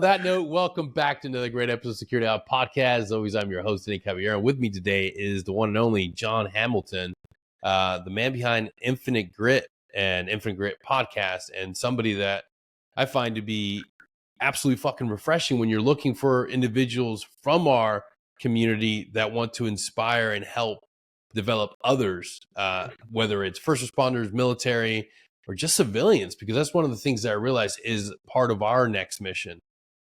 that note, welcome back to another great episode of Security Out Podcast. As always, I'm your host, Nick Caballero. With me today is the one and only Jon Hamilton, the man behind Infinite Grit and Infinite Grit podcast, and somebody that I find to be absolutely fucking refreshing when you're looking for individuals from our community that want to inspire and help develop others, whether it's first responders, military, or just civilians, because that's one of the things that I realize is part of our next mission,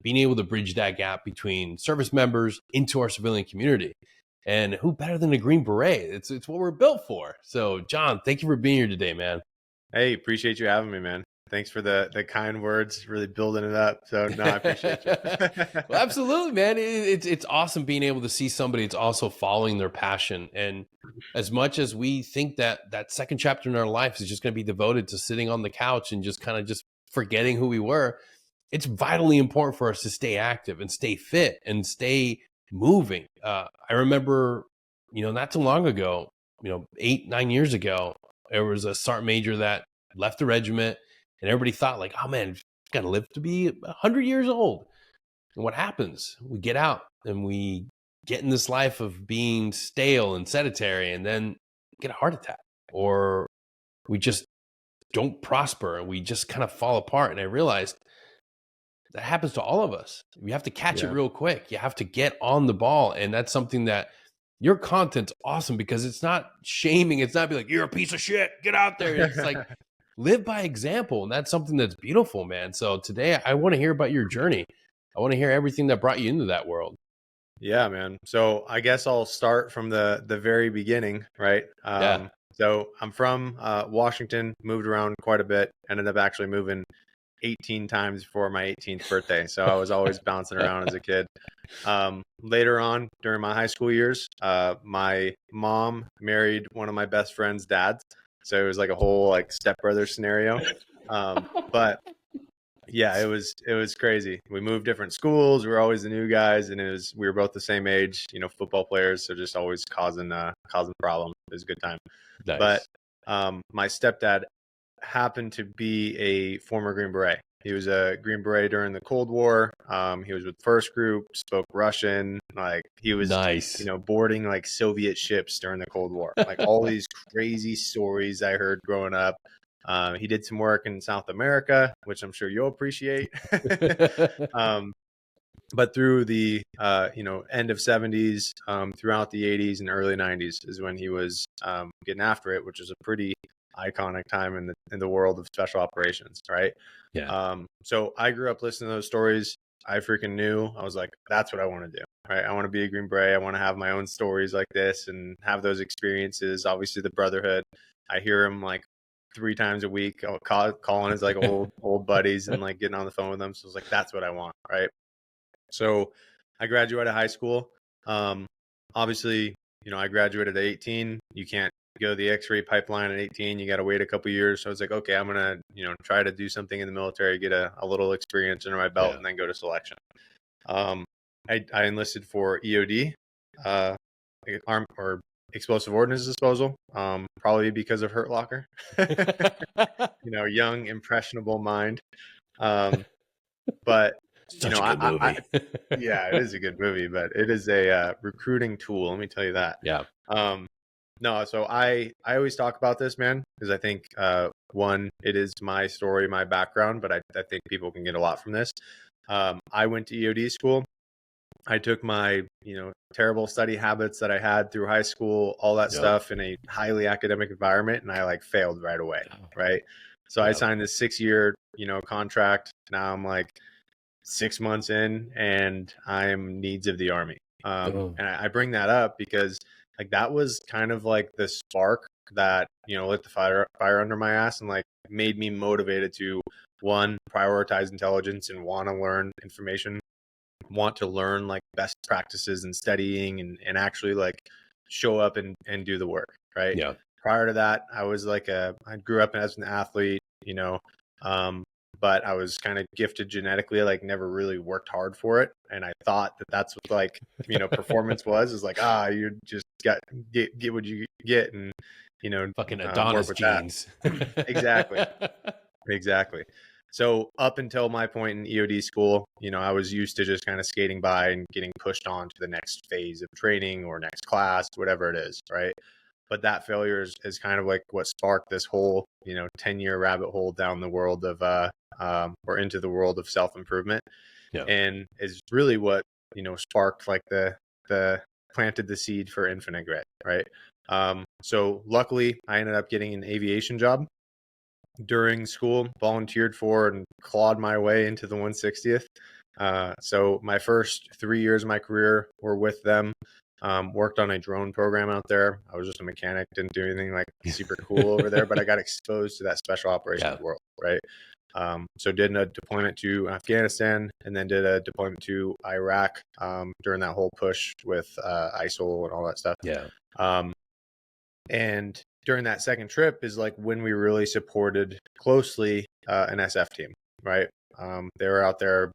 being able to bridge that gap between service members into our civilian community. And who better than a Green Beret? It's what we're built for. So, Jon, thank you for being here today, man. Hey, appreciate you having me, man. Thanks for the kind words, really building it up. So, no, I appreciate you. Well, absolutely, man. It's awesome being able to see somebody that's also following their passion. And as much as we think that second chapter in our life is just going to be devoted to sitting on the couch and just kind of just forgetting who we were, it's vitally important for us to stay active and stay fit and stay moving. I remember, not too long ago, 8-9 years ago, there was a sergeant major that left the regiment. And everybody thought like, oh man, got to live to be 100 years old. And what happens? We get out and we get in this life of being stale and sedentary and then get a heart attack, or we just don't prosper and we just kind of fall apart. And I realized that happens to all of us. You have to catch it real quick. You have to get on the ball. And that's something that your content's awesome, because it's not shaming. It's not be like, you're a piece of shit, get out there. It's like, live by example. And that's something that's beautiful, man. So today I want to hear about your journey. I want to hear everything that brought you into that world. Yeah, man. So I guess I'll start from the very beginning, right? So I'm from Washington, moved around quite a bit, ended up actually moving 18 times before my 18th birthday. So I was always bouncing around as a kid. Later on, during my high school years, my mom married one of my best friend's dads. So it was like a whole stepbrother scenario. But yeah, it was crazy. We moved different schools. We were always the new guys, and we were both the same age, football players. So just always causing problems. It was a good time. Nice. But my stepdad happened to be a former Green Beret. He was a Green Beret during the Cold War. He was with First Group, spoke Russian. He was, nice. Boarding Soviet ships during the Cold War. All these crazy stories I heard growing up. He did some work in South America, which I'm sure you'll appreciate. But through the end of 70s, throughout the 80s and early 90s is when he was getting after it, which is a pretty iconic time in the world of special operations, right? Yeah. So I grew up listening to those stories. I freaking knew. I was like, that's what I want to do, right? I want to be a Green Beret. I want to have my own stories like this and have those experiences. Obviously, the brotherhood. I hear him 3 times a week, calling his old buddies and getting on the phone with them. So I was like, that's what I want, right? So I graduated high school. Obviously, I graduated at 18. You can't go the X-ray pipeline at 18. You got to wait a couple years. So I was like, okay, I'm going to, try to do something in the military, get a little experience under my belt, and then go to selection. I enlisted for EOD, armed or explosive ordnance disposal, probably because of Hurt Locker. Young, impressionable mind. But Such a good movie. yeah, it is a good movie, but it is a recruiting tool. Let me tell you that. Yeah. No, so I always talk about this, man, because I think one, it is my story, my background, but I think people can get a lot from this. I went to EOD school. I took my, terrible study habits that I had through high school, all that stuff in a highly academic environment, and I failed right away, right? So I signed this 6-year, contract. Now I'm 6 months in, and I'm needs of the Army. And I bring that up because that was kind of the spark that, lit the fire under my ass and made me motivated to, one, prioritize intelligence and want to learn information, want to learn best practices in studying and actually show up and do the work, right? Yeah. Prior to that, I was I grew up as an athlete, but I was kind of gifted genetically, never really worked hard for it. And I thought that that's what performance was you just get what you get and, fucking Adonis genes. Exactly. So up until my point in EOD school, I was used to just kind of skating by and getting pushed on to the next phase of training or next class, whatever it is, right? But that failure is kind of like what sparked this whole, 10-year rabbit hole down the world of, or into the world of self-improvement. Yeah. And is really what, sparked like the planted the seed for infinite grit, right? So luckily I ended up getting an aviation job during school, volunteered for and clawed my way into the 160th. So my first 3 years of my career were with them. Worked on a drone program out there. I was just a mechanic, didn't do anything like super cool over there, but I got exposed to that special operations world, right? So did a deployment to Afghanistan and then did a deployment to Iraq during that whole push with ISIL and all that stuff. Yeah. And during that second trip is like when we really supported closely an SF team, right? They were out there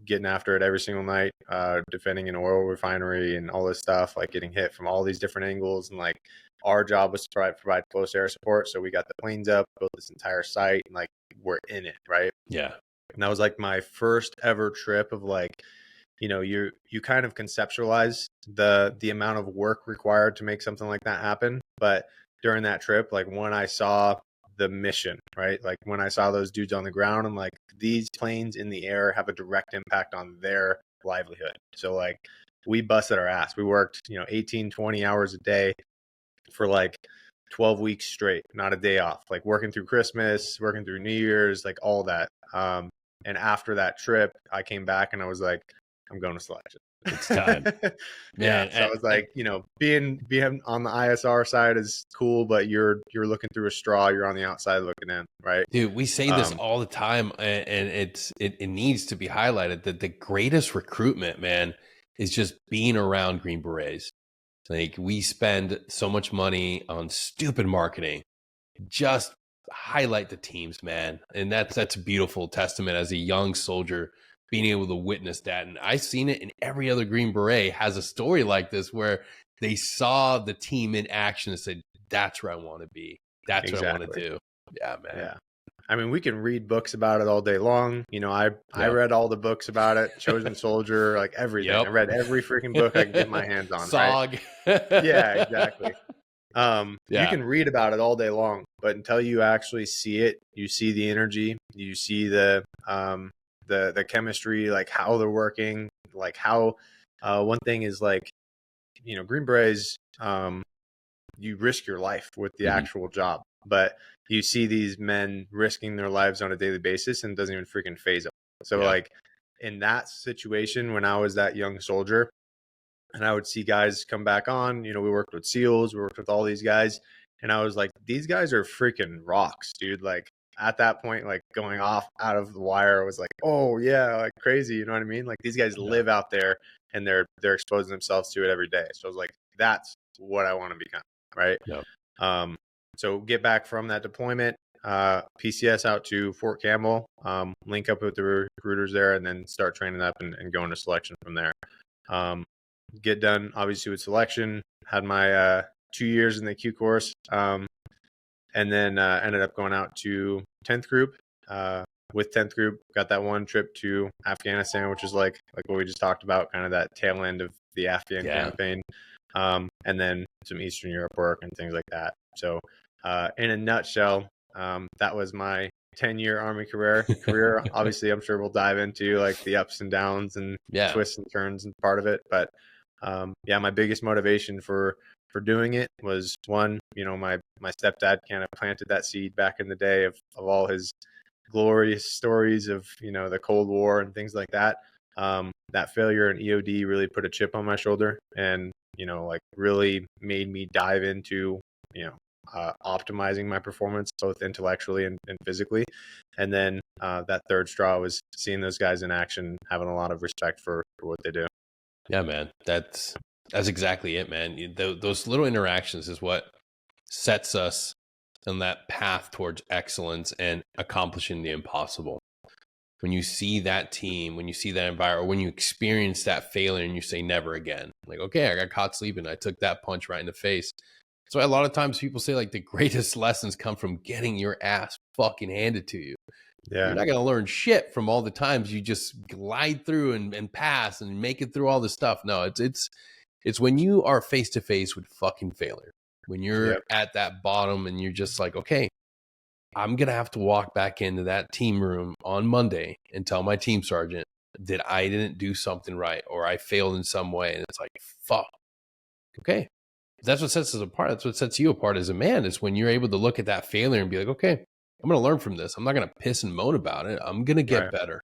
getting after it every single night, defending an oil refinery and all this stuff, like getting hit from all these different angles. And like our job was to provide close air support. So we got the planes up, built this entire site, and like we're in it, right? Yeah. And that was like my first ever trip of like, you kind of conceptualize the amount of work required to make something like that happen. But during that trip, like when I saw the mission, right? Like when I saw those dudes on the ground, I'm like, these planes in the air have a direct impact on their livelihood. So like we busted our ass. We worked, 18, 20 hours a day for like 12 weeks straight, not a day off, like working through Christmas, working through New Year's, like all that. And after that trip, I came back and I was like, I'm going to selection. It's time. Yeah. So I was like, being on the ISR side is cool, but you're looking through a straw. You're on the outside looking in, right? Dude, we say this all the time, and it needs to be highlighted that the greatest recruitment, man, is just being around Green Berets. Like we spend so much money on stupid marketing, just highlight the teams, man. And that's a beautiful testament as a young soldier being able to witness that. And I've seen it in every other Green Beret has a story like this where they saw the team in action and said, that's where I want to be. That's what I want to do. Yeah, man. Yeah. I mean, we can read books about it all day long. I read all the books about it, Chosen Soldier, like everything. I read every freaking book I can get my hands on. SOG. Right? Yeah, exactly. You can read about it all day long, but until you actually see it, you see the energy, you see the chemistry, like how they're working, like how one thing is like, Green Berets, you risk your life with the actual job, but you see these men risking their lives on a daily basis and it doesn't even freaking phase them. So like in that situation, when I was that young soldier and I would see guys come back on, we worked with SEALs, we worked with all these guys. And I was like, these guys are freaking rocks, dude. Like at that point, like going off out of the wire was like, oh yeah, like crazy. You know what I mean? Like these guys live out there and they're exposing themselves to it every day. So I was like, that's what I want to become. Right. So get back from that deployment, PCS out to Fort Campbell, link up with the recruiters there and then start training up and going to selection from there. Get done obviously with selection, had my 2 years in the Q course, and then ended up going out to 10th group. With 10th group, got that one trip to Afghanistan, which is like what we just talked about, kind of that tail end of the Afghan campaign, and then some Eastern Europe work and things like that. So in a nutshell, that was my 10-year Army career. Obviously, I'm sure we'll dive into like the ups and downs and twists and turns and part of it. But my biggest motivation for doing it was one, my stepdad kind of planted that seed back in the day of all his glorious stories of, the Cold War and things like that. That failure in EOD really put a chip on my shoulder and, like really made me dive into, optimizing my performance both intellectually and physically. And then that third straw was seeing those guys in action, having a lot of respect for what they do. Yeah, man, that's exactly it, man. Those little interactions is what sets us on that path towards excellence and accomplishing the impossible. When you see that team, when you see that environment, or when you experience that failure and you say never again, like, okay, I got caught sleeping. I took that punch right in the face. That's why a lot of times people say like the greatest lessons come from getting your ass fucking handed to you. You're Yeah. not going to learn shit from all the times you just glide through and pass and make it through all this stuff. No, it's when you are face to face with fucking failure, when you're Yep. at that bottom and you're just like, okay, I'm going to have to walk back into that team room on Monday and tell my team sergeant that I didn't do something right or I failed in some way. And it's like, fuck. Okay. That's what sets us apart. That's what sets you apart as a man, is when you're able to look at that failure and be like, okay, I'm going to learn from this. I'm not going to piss and moan about it. I'm going to get Right. better.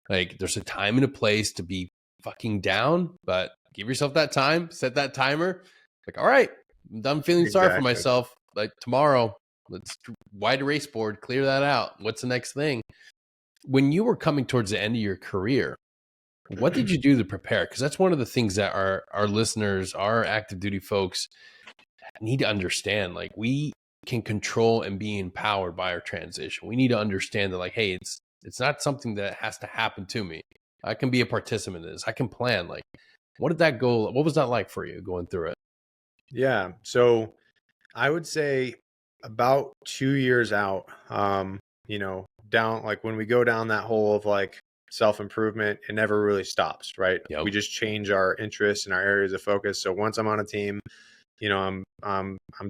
Like, there's a time and a place to be fucking down, but give yourself that time, set that timer. Like, all right, I'm done feeling sorry for Exactly. myself. Like, tomorrow, let's wide erase board, clear that out. What's the next thing? When you were coming towards the end of your career, what did you do to prepare? Because that's one of the things that our listeners, our active duty folks need to understand. Like, we can control and be empowered by our transition. We need to understand that, like, hey, it's not something that has to happen to me. I can be a participant in this. I can plan. Like, what did that go? What was that like for you going through it? Yeah. So I would say about 2 years out, down, like when we go down that hole of like self-improvement, it never really stops, right? Yep. We just change our interests and our areas of focus. So once I'm on a team, I'm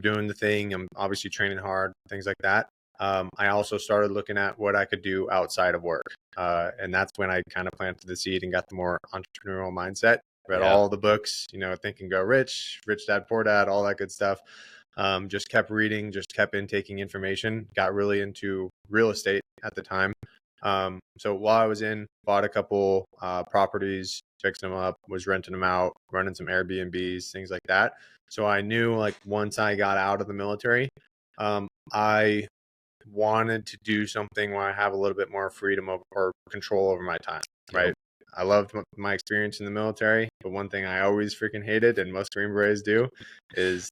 doing the thing. I'm obviously training hard, things like that. I also started looking at what I could do outside of work. And that's when I kind of planted the seed and got the more entrepreneurial mindset. Read Yeah. all the books, Think and Go Rich, Rich Dad, Poor Dad, all that good stuff. Just kept reading, just kept intaking information, got really into real estate at the time. So while I was bought a couple properties, fixed them up, was renting them out, running some Airbnbs, things like that. So I knew, like, once I got out of the military, I wanted to do something where I have a little bit more freedom or control over my time, right? Yep. I loved my experience in the military, but one thing I always freaking hated, and most Green Berets do, is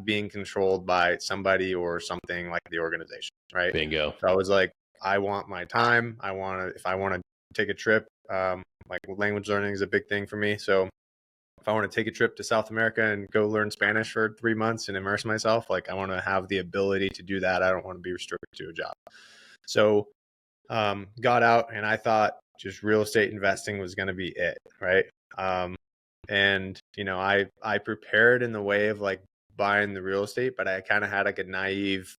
being controlled by somebody or something like the organization, right? Bingo. So I was like, I want my time. If I want to take a trip, like language learning is a big thing for me. So if I want to take a trip to South America and go learn Spanish for 3 months and immerse myself, like I want to have the ability to do that. I don't want to be restricted to a job. So got out, and I thought just real estate investing was going to be it, right? And I prepared in the way of like buying the real estate, but I kind of had like a naive,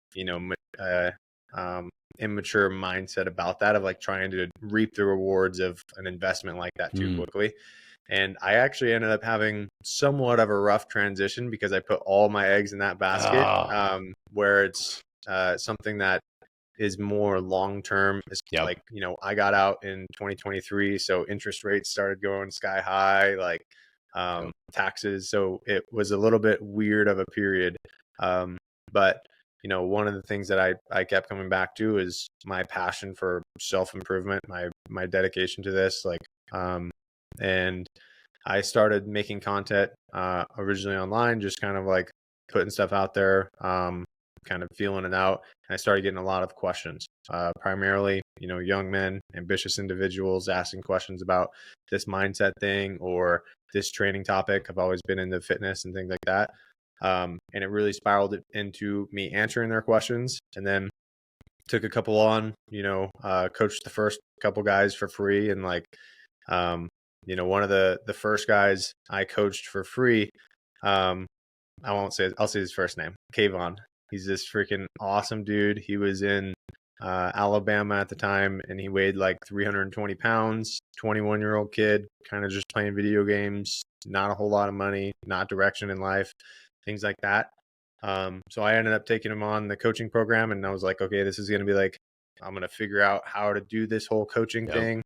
immature mindset about that, of like trying to reap the rewards of an investment like that too quickly. And I actually ended up having somewhat of a rough transition because I put all my eggs in that basket, where it's something that is more long-term. It's Yep. like, I got out in 2023, so interest rates started going sky high, like taxes. So it was a little bit weird of a period. But one of the things that I kept coming back to is my passion for self-improvement, my dedication to this, like, and I started making content originally online, just kind of like putting stuff out there, kind of feeling it out. And I started getting a lot of questions, primarily, young men, ambitious individuals asking questions about this mindset thing or this training topic. I've always been into fitness and things like that. And it really spiraled into me answering their questions, and then took a couple on, coached the first couple guys for free. And like, one of the first guys I coached for free, I'll say his first name, Kayvon. He's this freaking awesome dude. He was in Alabama at the time, and he weighed like 320 pounds, 21-year-old kid, kind of just playing video games, not a whole lot of money, not direction in life, things like that. So I ended up taking him on the coaching program, and I was like, okay, this is going to be like, I'm going to figure out how to do this whole coaching thing.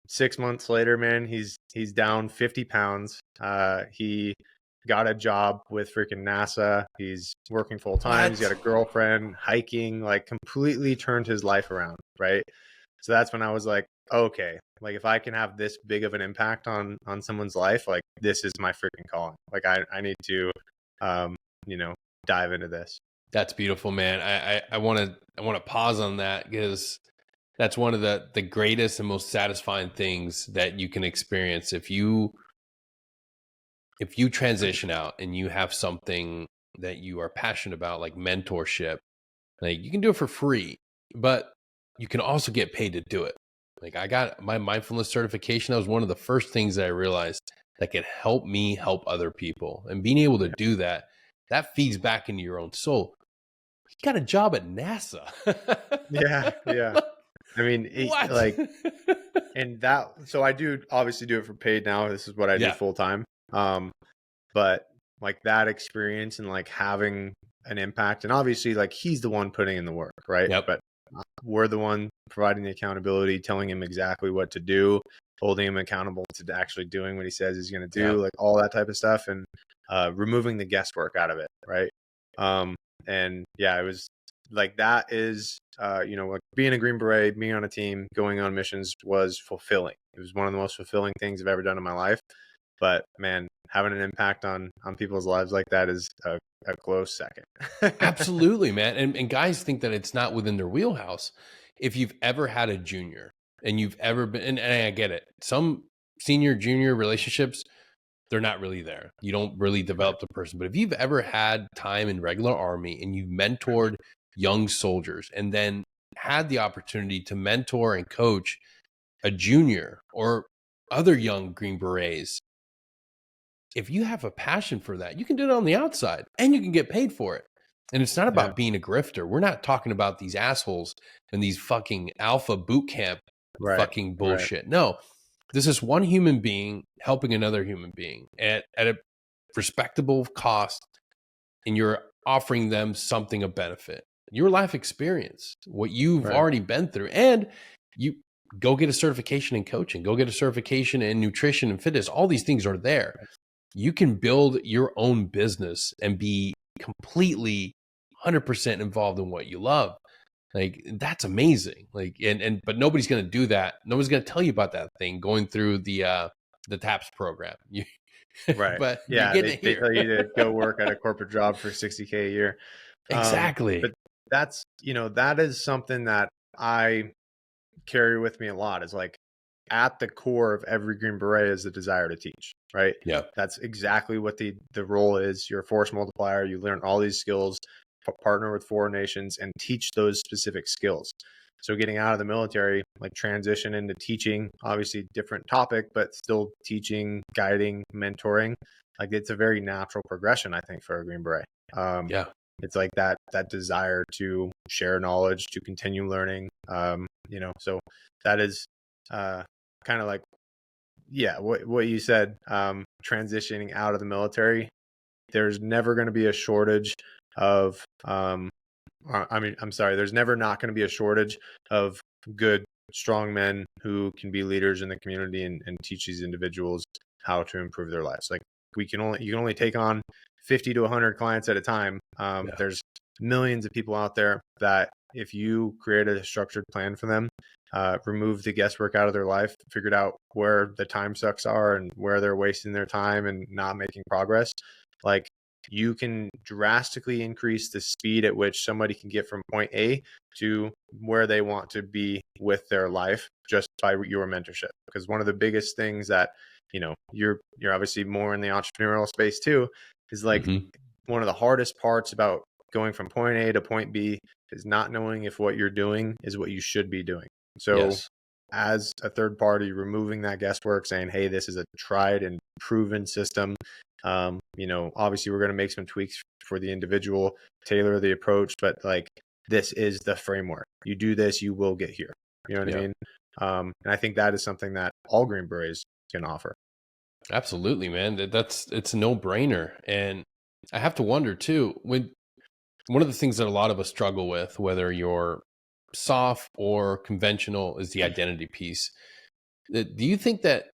6 months later, man, he's down 50 pounds. He got a job with freaking NASA. He's working full time. He's got a girlfriend, hiking, like completely turned his life around, right? So that's when I was like, okay, like if I can have this big of an impact on someone's life, like this is my freaking calling. Like I need to dive into this. That's beautiful, man. I want to pause on that, because that's one of the greatest and most satisfying things that you can experience if you transition out and you have something that you are passionate about, like mentorship. Like, you can do it for free, but you can also get paid to do it. Like I got my mindfulness certification. That was one of the first things that I realized that could help me help other people. And being able to do that, that feeds back into your own soul. You got a job at NASA. Yeah, yeah. I mean, What? like, and that, so I do obviously do it for paid now. This is what I do Yeah. full time. But like that experience and like having an impact, and obviously like he's the one putting in the work, right? Yep. But we're the one providing the accountability, telling him exactly what to do, holding him accountable to actually doing what he says he's going to do, Yeah. like all that type of stuff, and removing the guesswork out of it, right? And yeah, it was like that is, like being a Green Beret, being on a team, going on missions was fulfilling. It was one of the most fulfilling things I've ever done in my life. But man, having an impact on people's lives like that is a close second. Absolutely, man. And guys think that it's not within their wheelhouse. If you've ever had a junior and you've ever been, and I get it, some senior junior relationships, they're not really there. You don't really Right. develop the person. But if you've ever had time in regular army and you've mentored young soldiers and then had the opportunity to mentor and coach a junior or other young Green Berets, if you have a passion for that, you can do it on the outside and you can get paid for it. And it's not Yeah. about being a grifter. We're not talking about these assholes and these fucking alpha boot camp Right. fucking Right. bullshit. No, this is one human being helping another human being at a respectable cost, and you're offering them something of benefit. Your life experience, what you've Right. already been through, and you go get a certification in coaching, go get a certification in nutrition and fitness. All these things are there. You can build your own business and be completely 100% involved in what you love. Like that's amazing. Like but nobody's going to do that. Nobody's going to tell you about that thing going through the TAPS program. Right. But you're Yeah. getting They it they here. tell you to go work at a corporate job for 60K a year. Exactly. But that's, that is something that I carry with me a lot, is like at the core of every Green Beret is the desire to teach, right? Yeah. That's exactly what the role is. You're a force multiplier. You learn all these skills, partner with foreign nations, and teach those specific skills. So getting out of the military, like transition into teaching, obviously different topic, but still teaching, guiding, mentoring. Like it's a very natural progression, I think, for a Green Beret. Yeah. It's like that desire to share knowledge, to continue learning. So that is kind of like, yeah, what you said, transitioning out of the military. There's never going to be a shortage of I'm sorry, there's never not going to be a shortage of good, strong men who can be leaders in the community and teach these individuals how to improve their lives. Like you can only take on 50 to 100 clients at a time. Yeah. There's millions of people out there that if you create a structured plan for them, remove the guesswork out of their life, figured out where the time sucks are and where they're wasting their time and not making progress, like you can drastically increase the speed at which somebody can get from point A to where they want to be with their life just by your mentorship. Because one of the biggest things that, you're obviously more in the entrepreneurial space too, is like Hmm. one of the hardest parts about going from point A to point B is not knowing if what you're doing is what you should be doing. So Yes. as a third party, removing that guesswork, saying, hey, this is a tried and proven system. Obviously we're going to make some tweaks for the individual, tailor the approach, but like this is the framework. You do this, you will get here. You know what I Yeah. mean? And I think that is something that all Green Berets can offer. Absolutely, man. It's a no-brainer. And I have to wonder too, when one of the things that a lot of us struggle with, whether you're soft or conventional, is the identity piece. Do you think that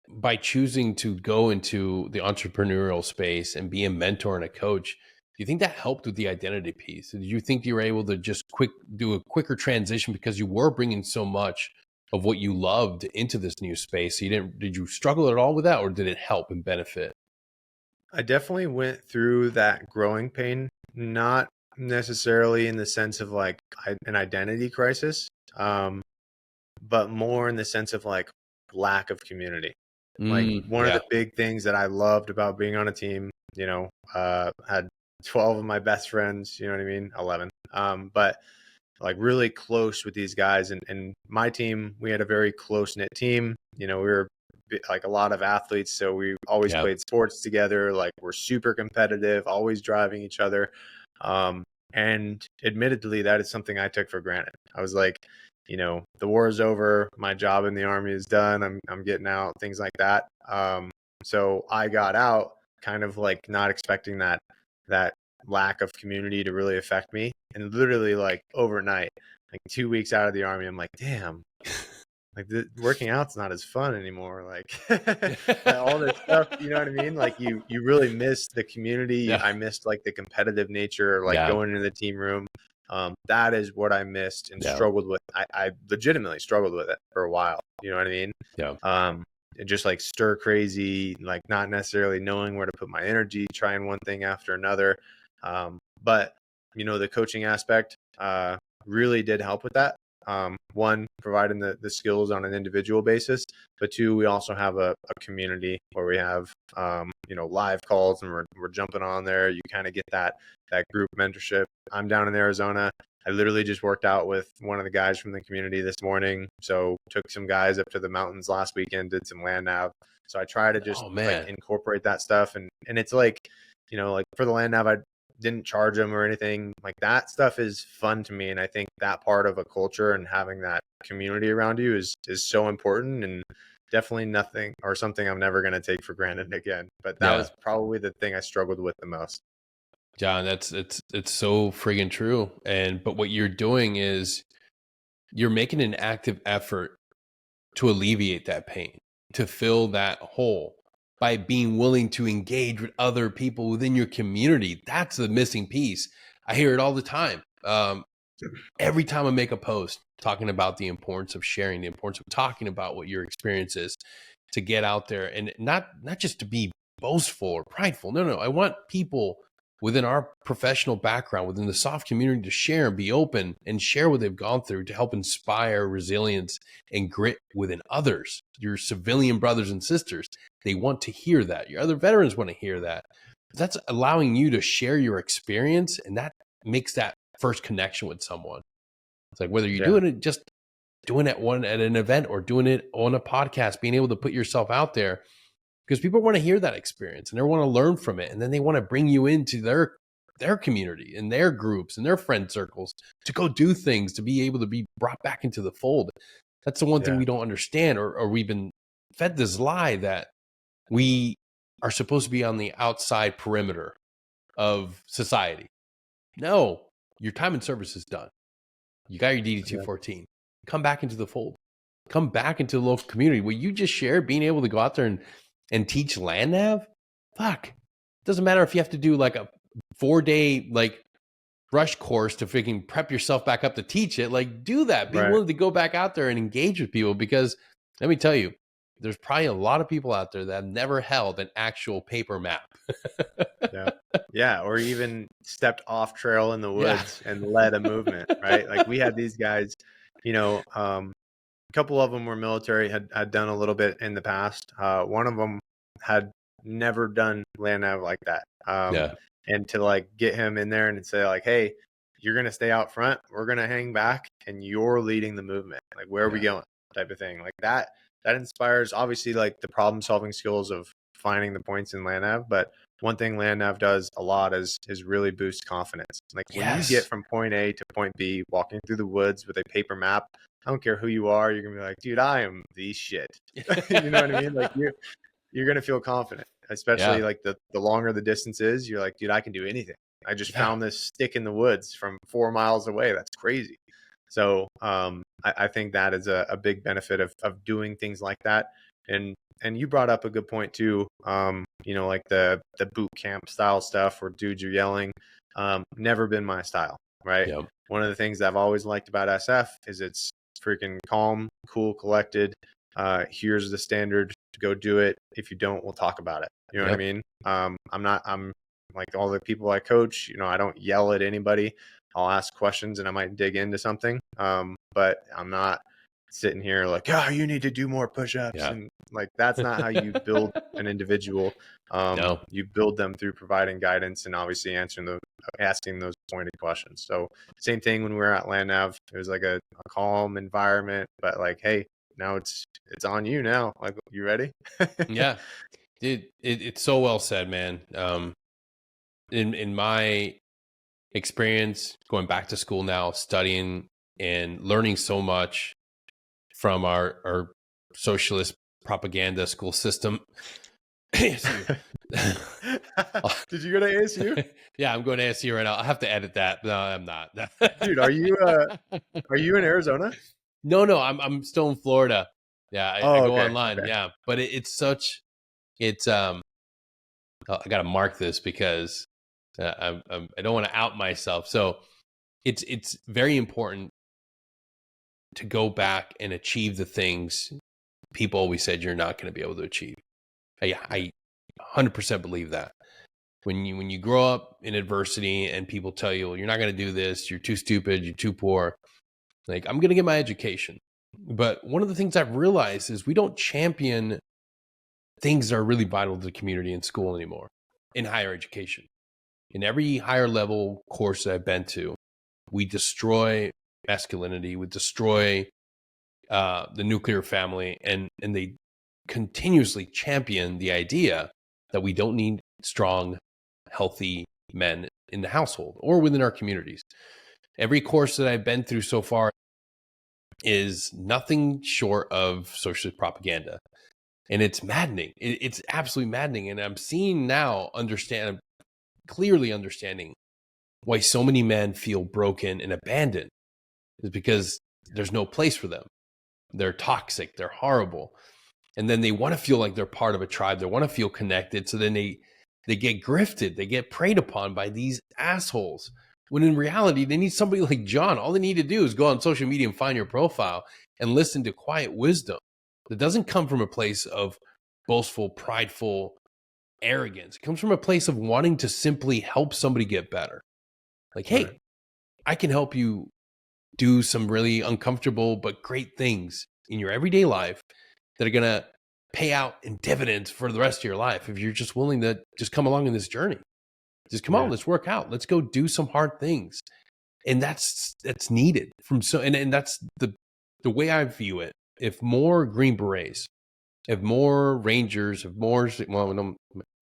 by choosing to go into the entrepreneurial space and be a mentor and a coach, do you think that helped with the identity piece? Did you think you were able to just do a quicker transition because you were bringing so much of what you loved into this new space? So did you struggle at all with that, or did it help and benefit? I definitely went through that growing pain, not necessarily in the sense of like an identity crisis, but more in the sense of like lack of community. Like one of Yeah. the big things that I loved about being on a team, had 12 of my best friends, you know what I mean? 11. But like really close with these guys. And my team, we had a very close knit team. We were like a lot of athletes, so we always Yeah. played sports together. Like, we're super competitive, always driving each other. And admittedly, that is something I took for granted. I was like, the war is over, my job in the Army is done, I'm getting out, things like that. So I got out kind of like not expecting that lack of community to really affect me. And literally, like, overnight, like 2 weeks out of the Army, I'm like, damn, like, working out's not as fun anymore. Like, all this stuff, you know what I mean? Like, you really miss the community. Yeah. I missed like the competitive nature, like Yeah. going into the team room. That is what I missed and Yeah. struggled with. I legitimately struggled with it for a while. You know what I mean? Yeah. Just like stir crazy, like not necessarily knowing where to put my energy, trying one thing after another. But the coaching aspect really did help with that. One, providing the skills on an individual basis, but two, we also have a community where we have live calls, and we're jumping on there. You kind of get that group mentorship. I'm down in Arizona. I literally just worked out with one of the guys from the community this morning. So took some guys up to the mountains last weekend, did some land nav. So I try to just like incorporate that stuff. And it's like, like for the land nav, I didn't charge them or anything. Like, that stuff is fun to me. And I think that part of a culture and having that community around you is so important, and definitely nothing or something I'm never going to take for granted again. But that was probably the thing I struggled with the most. John, it's so friggin' true. But what you're doing is you're making an active effort to alleviate that pain, to fill that hole by being willing to engage with other people within your community. That's the missing piece. I hear it all the time. Every time I make a post talking about the importance of sharing, the importance of talking about what your experience is, to get out there and not just to be boastful or prideful. No. I want people within our professional background, within the soft community, to share and be open and share what they've gone through to help inspire resilience and grit within others, your civilian brothers and sisters. They want to hear that. Your other veterans want to hear that. That's allowing you to share your experience, and that makes that first connection with someone. It's like whether you're doing it, just doing it at an event, or doing it on a podcast, being able to put yourself out there, because people want to hear that experience and they want to learn from it. And then they want to bring you into their community and their groups and their friend circles to go do things, to be able to be brought back into the fold. That's the one thing we don't understand, or we've been fed this lie that we are supposed to be on the outside perimeter of society. No, your time in service is done. You got your DD-214. Come back into the fold. Come back into the local community. What you just shared, being able to go out there and teach land nav, fuck. Doesn't matter if you have to do like a 4-day like rush course to freaking prep yourself back up to teach it. Like, do that. Be willing to go back out there and engage with people, because let me tell you, there's probably a lot of people out there that have never held an actual paper map. Or even stepped off trail in the woods and led a movement, right? Like, we had these guys, a couple of them were military, had done a little bit in the past. One of them had never done land nav like that. And to like get him in there and say like, hey, you're going to stay out front, we're going to hang back, and you're leading the movement. Like, where are we going? Type of thing. Like that inspires, obviously, like the problem solving skills of finding the points in land nav. But one thing land nav does a lot is really boost confidence. Like, when you get from point A to point B, walking through the woods with a paper map, I don't care who you are, you're gonna be like, dude, I am the shit. You know what I mean? Like, you're gonna feel confident, especially like the longer the distance is. You're like, dude, I can do anything. I just found this stick in the woods from 4 miles away. That's crazy. So I think that is a big benefit of doing things like that. And you brought up a good point too. Like the boot camp style stuff where dudes are yelling. Never been my style, right? One of the things I've always liked about SF is it's freaking calm, cool, collected. Here's the standard, go do it. If you don't, we'll talk about it. You know what I mean? I'm like all the people I coach, I don't yell at anybody. I'll ask questions and I might dig into something. But I'm not sitting here like, oh, you need to do more push-ups. Yeah. And like, that's not how you build an individual. No. You build them through providing guidance and obviously asking those pointed questions. So same thing when we were at Land Nav, it was like a calm environment, but like, hey, now it's on you now. Like, you ready? Yeah. Dude, it's so well said, man. In my experience, going back to school now, studying and learning so much from our socialist propaganda school system. ASU. Did you go to ASU? Yeah, I'm going to ASU right now. I have to edit that. No, I'm not. Dude, are you in Arizona? No, I'm still in Florida. Yeah, I Oh, go okay. online. Okay. Yeah, but it's I got to mark this because I don't want to out myself. So it's very important to go back and achieve the things people always said you're not going to be able to achieve. I 100% believe that. When you grow up in adversity and people tell you, well, you're not going to do this, you're too stupid, you're too poor. Like, I'm going to get my education. But one of the things I've realized is we don't champion things that are really vital to the community in school anymore, in higher education. In every higher level course that I've been to, we destroy masculinity, we destroy the nuclear family, and they continuously champion the idea that we don't need strong, healthy men in the household or within our communities. Every course that I've been through so far is nothing short of socialist propaganda. And it's maddening. It's absolutely maddening. And I'm seeing now, clearly understanding why so many men feel broken and abandoned is because there's no place for them. They're toxic. They're horrible. And then they want to feel like they're part of a tribe. They want to feel connected. So then they get grifted. They get preyed upon by these assholes. When in reality, they need somebody like Jon. All they need to do is go on social media and find your profile and listen to quiet wisdom that doesn't come from a place of boastful, prideful arrogance. It comes from a place of wanting to simply help somebody get better. Like, hey, Right. I can help you do some really uncomfortable but great things in your everyday life that are going to pay out in dividends for the rest of your life if you're just willing to just come along in this journey. Just come on, let's work out. Let's go do some hard things. And that's needed from and that's the way I view it. If more Green Berets, if more Rangers, if more, well, no,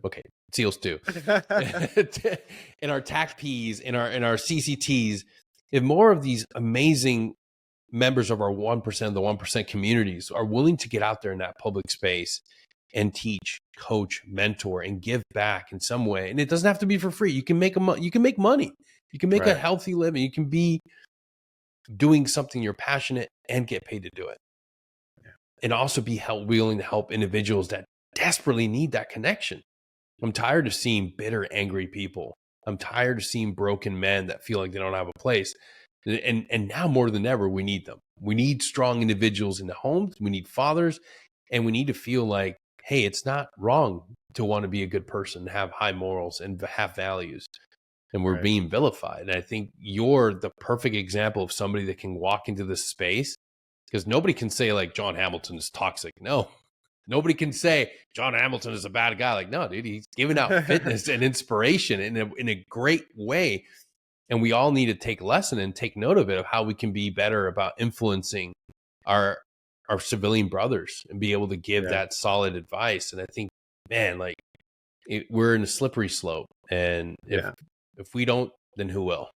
okay, SEALs too, in our TACPs, in our CCTs, if more of these amazing members of our 1% of the 1% communities are willing to get out there in that public space and teach, coach, mentor, and give back in some way. And it doesn't have to be for free. You can make money. You can make a healthy living. You can be doing something you're passionate and get paid to do it. Yeah. And also be willing to help individuals that desperately need that connection. I'm tired of seeing bitter, angry people. I'm tired of seeing broken men that feel like they don't have a place. And now more than ever, we need them. We need strong individuals in the homes. We need fathers. And we need to feel like, hey, it's not wrong to want to be a good person, have high morals, and have values. And we're being vilified. And I think you're the perfect example of somebody that can walk into this space, because nobody can say like Jon Hamilton is toxic. No, nobody can say Jon Hamilton is a bad guy. Like, no, dude, he's giving out fitness and inspiration in a great way. And we all need to take lesson and take note of it, of how we can be better about influencing our civilian brothers and be able to give that solid advice. And I think, man, like we're in a slippery slope. And if we don't, then who will?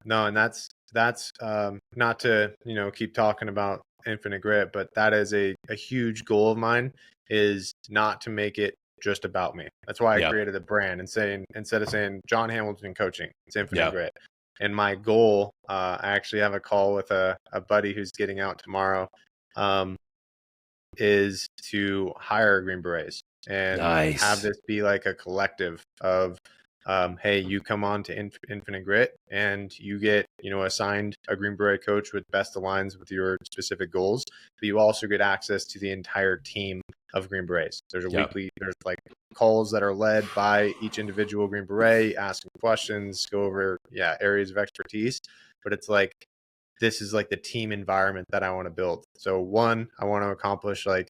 No, and that's not to, keep talking about Infinite Grit, but that is a huge goal of mine, is not to make it just about me. That's why I created a brand and instead of saying Jon Hamilton Coaching, it's Infinite Grit. And my goal, I actually have a call with a buddy who's getting out tomorrow, is to hire Green Berets and have this be like a collective of, hey, you come on to Infinite Grit and you get, assigned a Green Beret coach with best aligns with your specific goals, but you also get access to the entire team of Green Berets. There's there's like calls that are led by each individual Green Beret, asking questions, go over areas of expertise. But it's like, this is like the team environment that I want to build. So one, I want to accomplish like,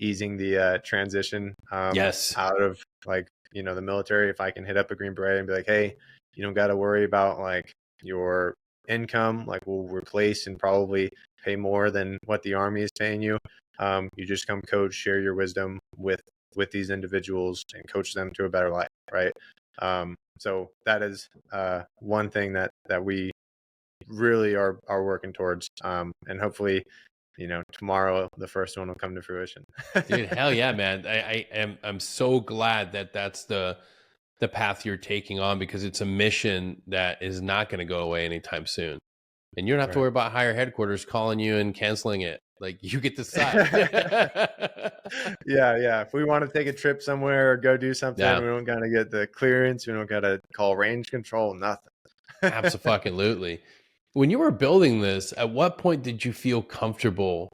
easing the transition Yes. out of like, the military. If I can hit up a Green Beret and be like, hey, you don't got to worry about like your income, like we'll replace and probably pay more than what the Army is paying you. You just come coach, share your wisdom with these individuals and coach them to a better life, right? So that is one thing that we really are working towards, and hopefully, tomorrow the first one will come to fruition. Dude, hell yeah, man. I'm so glad that that's the path you're taking on, because it's a mission that is not going to go away anytime soon. And you don't have to Right. worry about higher headquarters calling you and canceling it. Like, you get to decide. Yeah. If we want to take a trip somewhere or go do something, Yeah, we don't got to get the clearance. We don't got to call range control, nothing. absolutely. When you were building this, at what point did you feel comfortable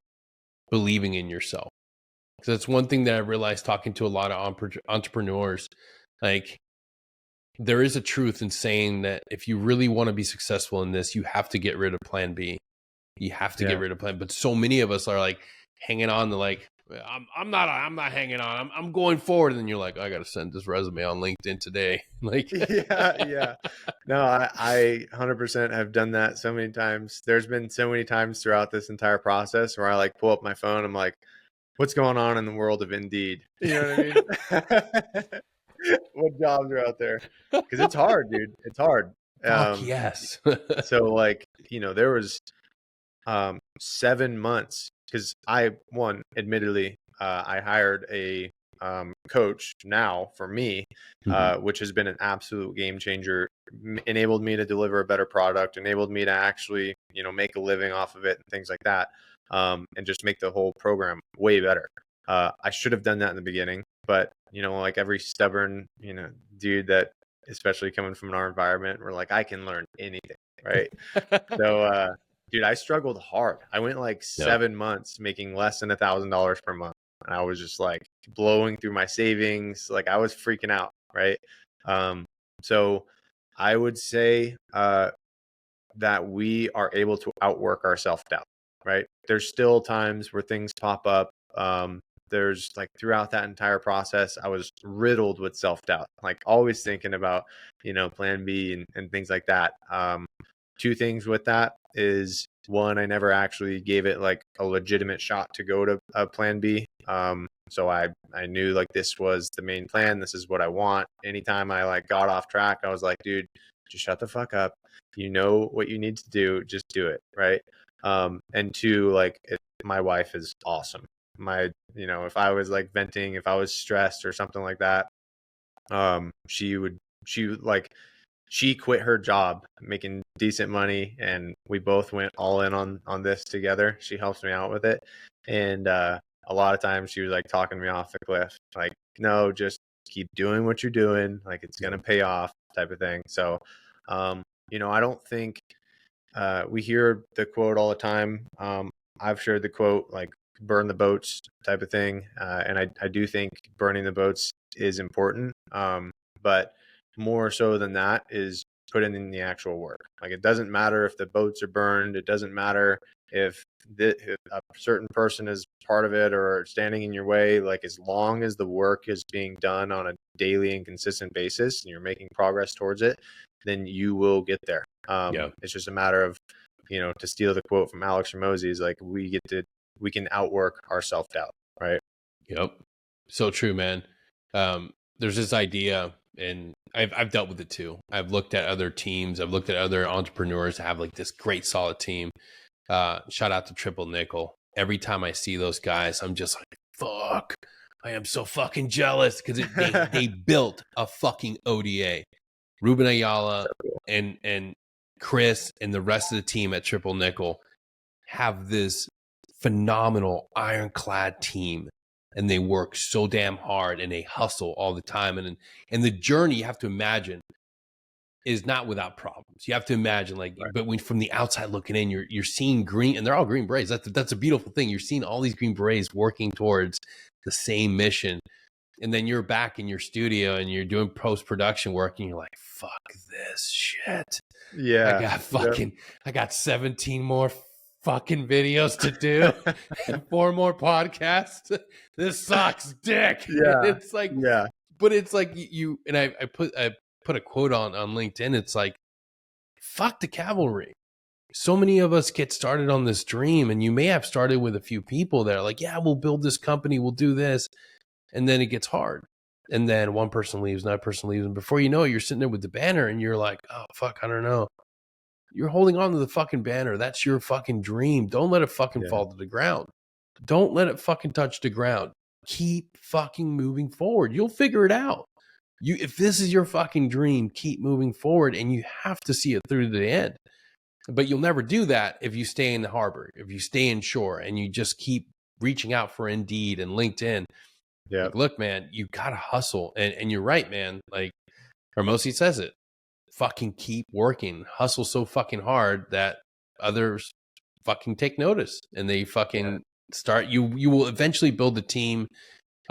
believing in yourself? Because that's one thing that I realized talking to a lot of entrepreneurs. Like, there is a truth in saying that if you really want to be successful in this, you have to get rid of plan B. You have to get rid of plan. But so many of us are like hanging on to like, I'm not hanging on. I'm going forward. And then you're like, I got to send this resume on LinkedIn today. Like, yeah. No, I 100% have done that so many times. There's been so many times throughout this entire process where I like pull up my phone. I'm like, what's going on in the world of Indeed? You know what I mean? What jobs are out there? Because it's hard, dude. It's hard. fuck yes. So like, there was 7 months, because admittedly, I hired a coach now for me, which has been an absolute game changer. Enabled me to deliver a better product, enabled me to actually, make a living off of it and things like that, and just make the whole program way better. I should have done that in the beginning, but like every stubborn, dude that, especially coming from our environment, we're like, I can learn anything, right? So, dude, I struggled hard. I went like 7 months making less than $1,000 per month. And I was just like blowing through my savings. Like I was freaking out. Right. So I would say, that we are able to outwork our self-doubt, right? There's still times where things pop up. There's like throughout that entire process, I was riddled with self-doubt, like always thinking about, plan B and things like that. Two things with that is, one, I never actually gave it like a legitimate shot to go to a plan B. So I knew like this was the main plan. This is what I want. Anytime I like got off track, I was like, dude, just shut the fuck up. You know what you need to do. Just do it. Right. And two, like my wife is awesome. If I was like venting, if I was stressed or something like that, she quit her job making decent money, and we both went all in on this together. She helps me out with it. And a lot of times she was like talking me off the cliff, like, no, just keep doing what you're doing. Like it's going to pay off type of thing. So, I don't think we hear the quote all the time. I've shared the quote, like burn the boats type of thing. And I do think burning the boats is important. But more so than that is putting in the actual work. Like it doesn't matter if the boats are burned. It doesn't matter if a certain person is part of it or standing in your way. Like as long as the work is being done on a daily and consistent basis and you're making progress towards it, then you will get there. It's just a matter of, to steal the quote from Alex Ramosi, is like we can outwork our self-doubt, right? Yep. So true, man. There's this idea, and I've dealt with it too. I've looked at other teams. I've looked at other entrepreneurs that have like this great solid team. Shout out to Triple Nickel. Every time I see those guys, I'm just like, fuck, I am so fucking jealous, because they built a fucking ODA. Ruben Ayala and Chris and the rest of the team at Triple Nickel have this phenomenal ironclad team, and they work so damn hard and they hustle all the time. And the journey, you have to imagine, is not without problems. You have to imagine, like, right. But when from the outside looking in, you're seeing green, and they're all Green Berets. That's a beautiful thing. You're seeing all these Green Berets working towards the same mission. And then you're back in your studio and you're doing post-production work and you're like, fuck this shit. Yeah. I got 17 more fucking videos to do and 4 more podcasts. This sucks, dick. Yeah. It's like, Yeah. but it's like you and I put a quote on LinkedIn. It's like, fuck the cavalry. So many of us get started on this dream, and you may have started with a few people that are like, yeah, we'll build this company, we'll do this. And then it gets hard. And then one person leaves, another person leaves. And before you know it, you're sitting there with the banner and you're like, oh, fuck, I don't know. You're holding on to the fucking banner. That's your fucking dream. Don't let it fucking fall to the ground. Don't let it fucking touch the ground. Keep fucking moving forward. You'll figure it out. If this is your fucking dream, keep moving forward, and you have to see it through to the end. But you'll never do that if you stay in the harbor, if you stay in shore and you just keep reaching out for Indeed and LinkedIn. Yeah. Like, look, man, you gotta hustle. And you're right, man. Like Hermosi says it. Fucking keep working. Hustle so fucking hard that others fucking take notice and they fucking start. You will eventually build the team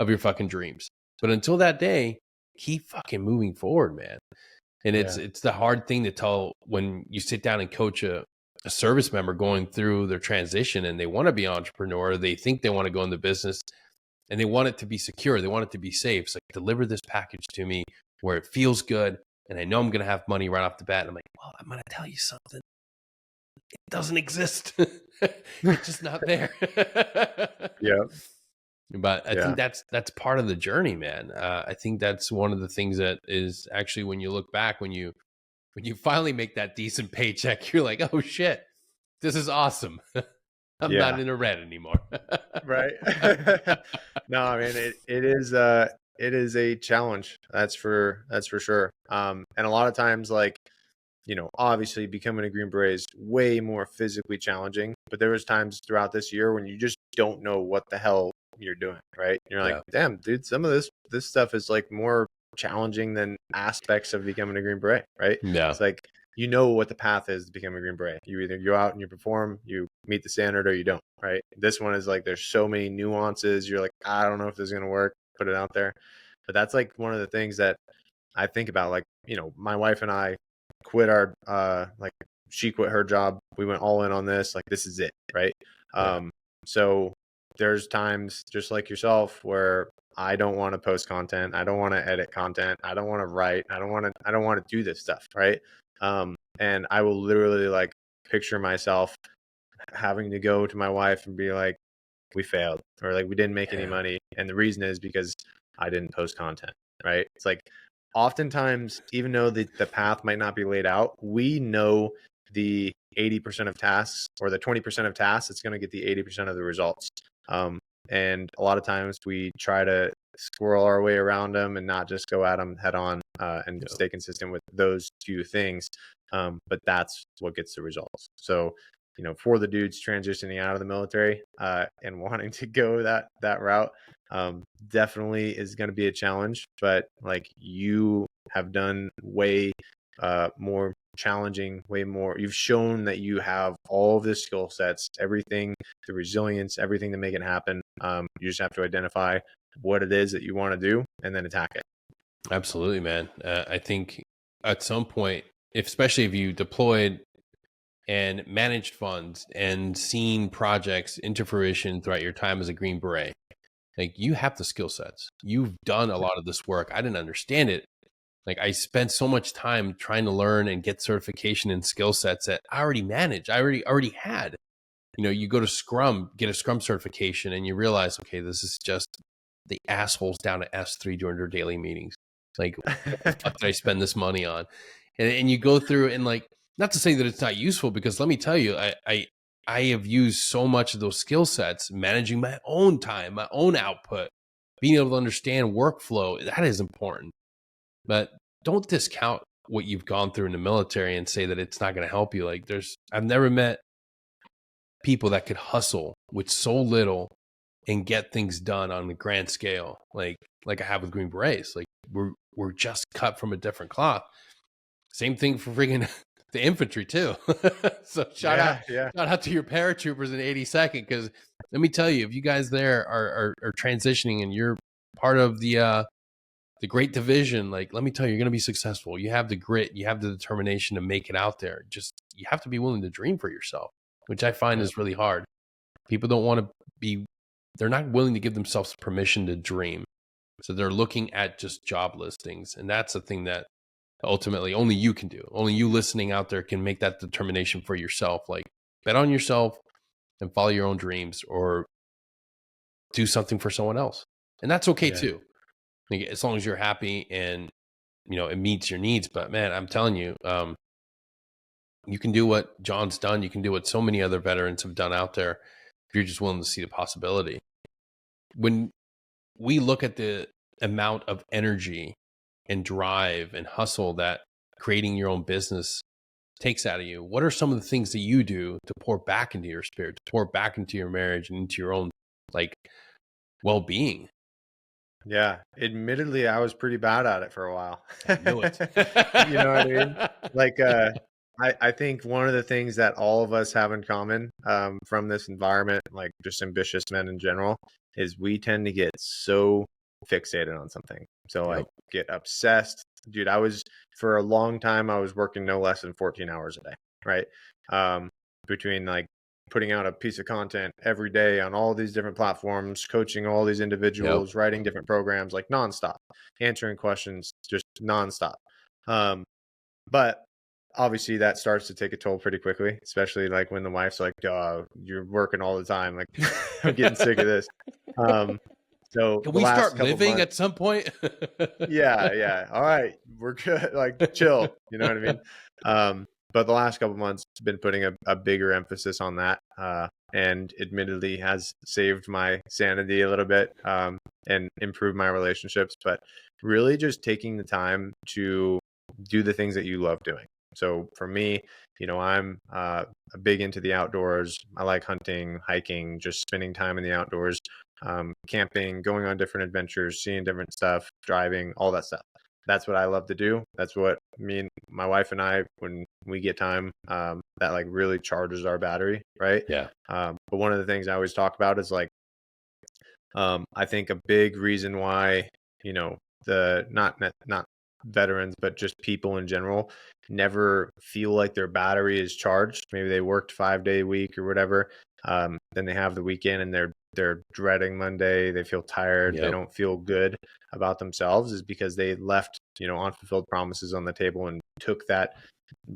of your fucking dreams. But until that day, keep fucking moving forward, man. And it's the hard thing to tell when you sit down and coach a service member going through their transition and they want to be an entrepreneur. They think they want to go into business and they want it to be secure. They want it to be safe. It's like, deliver this package to me where it feels good. And I know I'm going to have money right off the bat. And I'm like, well, I'm going to tell you something. It doesn't exist. It's just not there. Yeah. But I think that's part of the journey, man. I think that's one of the things that is actually, when you look back, when you finally make that decent paycheck, you're like, oh shit, this is awesome. I'm not in a red anymore. Right. No, I mean, it is a challenge. That's for sure. And a lot of times, like, obviously becoming a Green Beret is way more physically challenging, but there was times throughout this year when you just don't know what the hell you're doing, right? You're like, damn, dude, some of this stuff is like more challenging than aspects of becoming a Green Beret, right? Yeah. It's like, what the path is to become a Green Beret. You either go out and you perform, you meet the standard, or you don't, right? This one is like, there's so many nuances. You're like, I don't know if this is going to work, put it out there. But that's like one of the things that I think about. Like, my wife and I quit our, like, she quit her job. We went all in on this. Like, this is it, right? So there's times just like yourself where I don't want to post content. I don't want to edit content. I don't want to write. I don't want to do this stuff, right? And I will literally, like, picture myself having to go to my wife and be like, we failed, or like, we didn't make any money. And the reason is because I didn't post content, right? It's like, oftentimes, even though the path might not be laid out, we know the 80% of tasks, or the 20% of tasks, it's going to get the 80% of the results. And a lot of times we try to squirrel our way around them and not just go at them head on, and stay consistent with those few things. But that's what gets the results. So, for the dudes transitioning out of the military, and wanting to go that route, definitely is going to be a challenge. But like, you have done way more challenging, way more. You've shown that you have all the skill sets, everything, the resilience, everything to make it happen. You just have to identify what it is that you want to do and then attack it. Absolutely, man. I think at some point, especially if you deployed and managed funds and seen projects into fruition throughout your time as a Green Beret, like, you have the skill sets. You've done a lot of this work. I didn't understand it. Like, I spent so much time trying to learn and get certification and skill sets that I already managed. I already had. You go to Scrum, get a Scrum certification, and you realize, okay, this is just the assholes down at S3 during their daily meetings. Like, what the fuck did I spend this money on? And you go through, and, like, not to say that it's not useful, because let me tell you, I have used so much of those skill sets managing my own time, my own output, being able to understand workflow. That is important. But don't discount what you've gone through in the military and say that it's not going to help you. Like, I've never met people that could hustle with so little and get things done on the grand scale, like I have with Green Berets. Like, we're just cut from a different cloth. Same thing for freaking the infantry too. So shout out to your paratroopers in 82nd, because let me tell you, if you guys there are transitioning and you're part of the great division. Like, let me tell you, you're going to be successful. You have the grit, you have the determination to make it out there. Just, you have to be willing to dream for yourself, which I find is really hard. People don't want to they're not willing to give themselves permission to dream. So they're looking at just job listings. And that's the thing that ultimately only you can do. Only you listening out there can make that determination for yourself. Like, bet on yourself and follow your own dreams, or do something for someone else. And that's okay too. Like, as long as you're happy and, it meets your needs. But man, I'm telling you, you can do what Jon's done. You can do what so many other veterans have done out there, if you're just willing to see the possibility. When we look at the amount of energy and drive and hustle that creating your own business takes out of you, what are some of the things that you do to pour back into your spirit, to pour back into your marriage and into your own well-being? Yeah, admittedly, I was pretty bad at it for a while. I knew it. You know what I mean? Like, I think one of the things that all of us have in common, from this environment, like just ambitious men in general, is we tend to get so fixated on something. So like, get obsessed. Dude, for a long time, I was working no less than 14 hours a day, right? Between like putting out a piece of content every day on all these different platforms, coaching all these individuals, writing different programs, like nonstop, answering questions, just nonstop. But obviously that starts to take a toll pretty quickly, especially like when the wife's like, you're working all the time. Like, I'm getting sick of this. So can we start living at some point? Yeah. All right, we're good. Like, chill. You know what I mean? But the last couple of months, it's been putting a bigger emphasis on that, and admittedly has saved my sanity a little bit, and improved my relationships. But really, just taking the time to do the things that you love doing. So for me, I'm big into the outdoors. I like hunting, hiking, just spending time in the outdoors, camping, going on different adventures, seeing different stuff, driving, all that stuff. That's what I love to do. That's what me and my wife and I, when we get time, that like really charges our battery, right? Yeah. But one of the things I always talk about is like, I think a big reason why, the not veterans, but just people in general never feel like their battery is charged. Maybe they worked 5-day week or whatever. Then they have the weekend and they're dreading Monday. They feel tired. They don't feel good about themselves, is because they left, unfulfilled promises on the table and took that